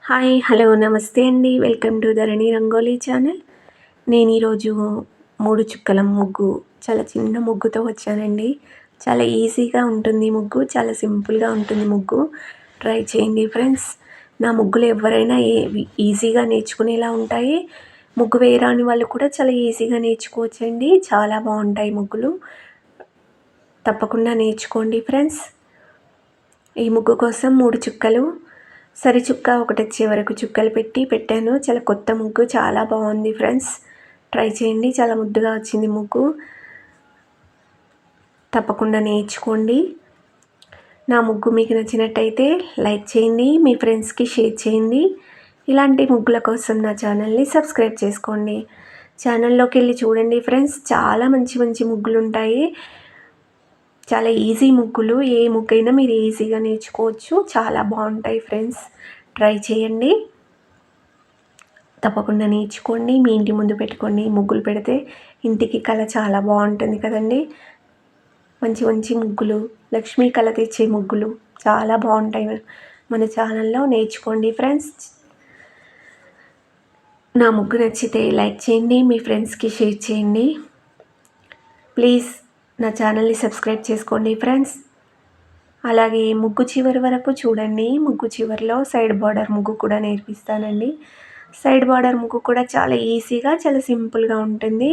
Hi hello నమస్తే అండి. Welcome to Dharani rangoli channel. నేను ఈరోజు 3 చుక్కల ముగ్గు, చాలా చిన్న ముగ్గుతో వచ్చానండి. చాలా ఈజీగా ఉంటుంది ముగ్గు, చాలా సింపుల్గా ఉంటుంది ముగ్గు. ట్రై చేయండి ఫ్రెండ్స్. నా ముగ్గులు ఎవరైనా ఈజీగా నేర్చుకునేలా ఉంటాయి. ముగ్గు వేయరాని వాళ్ళు కూడా చాలా ఈజీగా నేర్చుకోవచ్చండి. చాలా బాగుంటాయి ముగ్గులు. తప్పకుండా నేర్చుకోండి ఫ్రెండ్స్. ఈ ముగ్గు కోసం 3 చుక్కలు, సరి చుక్క ఒకటి వచ్చే వరకు చుక్కలు పెట్టాను. చాలా కొత్త ముగ్గు, చాలా బాగుంది ఫ్రెండ్స్. ట్రై చేయండి, చాలా ముద్దుగా వచ్చింది ముగ్గు. తప్పకుండా నేర్చుకోండి. నా ముగ్గు మీకు నచ్చినట్టయితే లైక్ చేయండి, మీ ఫ్రెండ్స్కి షేర్ చేయండి. ఇలాంటి ముగ్గుల కోసం నా ఛానల్ని సబ్స్క్రైబ్ చేసుకోండి. ఛానల్లోకి వెళ్ళి చూడండి ఫ్రెండ్స్, చాలా మంచి మంచి ముగ్గులు ఉంటాయి. చాలా ఈజీ ముగ్గులు, ఏ ముగ్గైనా మీరు ఈజీగా నేర్చుకోవచ్చు. చాలా బాగుంటాయి ఫ్రెండ్స్. ట్రై చేయండి, తప్పకుండా నేర్చుకోండి. మీ ఇంటి ముందు పెట్టుకోండి. ముగ్గులు పెడితే ఇంటికి కళ చాలా బాగుంటుంది కదండి. మంచి మంచి ముగ్గులు, లక్ష్మీ కళ తెచ్చే ముగ్గులు చాలా బాగుంటాయి. మన ఛానల్లో నేర్చుకోండి ఫ్రెండ్స్. నా ముగ్గు నచ్చితే లైక్ చేయండి, మీ ఫ్రెండ్స్కి షేర్ చేయండి. ప్లీజ్ నా ఛానల్ని సబ్స్క్రైబ్ చేసుకోండి ఫ్రెండ్స్. అలాగే ముగ్గు చివరి వరకు చూడండి. ముగ్గు చివరిలో సైడ్ బార్డర్ ముగ్గు కూడా నేర్పిస్తానండి. సైడ్ బార్డర్ ముగ్గు కూడా చాలా ఈజీగా, చాలా సింపుల్గా ఉంటుంది.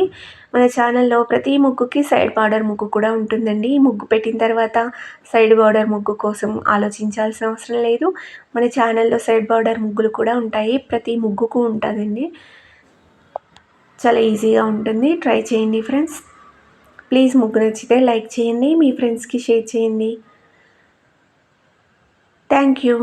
మన ఛానల్లో ప్రతి ముగ్గుకి సైడ్ బార్డర్ ముగ్గు కూడా ఉంటుందండి. ముగ్గు పెట్టిన తర్వాత సైడ్ బార్డర్ ముగ్గు కోసం ఆలోచించాల్సిన అవసరం లేదు. మన ఛానల్లో సైడ్ బార్డర్ ముగ్గులు కూడా ఉంటాయి. ప్రతి ముగ్గుకు ఉంటుందండి. చాలా ఈజీగా ఉంటుంది. ట్రై చేయండి ఫ్రెండ్స్. ప్లీజ్ ముగ్గు నచ్చితే లైక్ చేయండి, మీ ఫ్రెండ్స్కి షేర్ చేయండి. Thank you.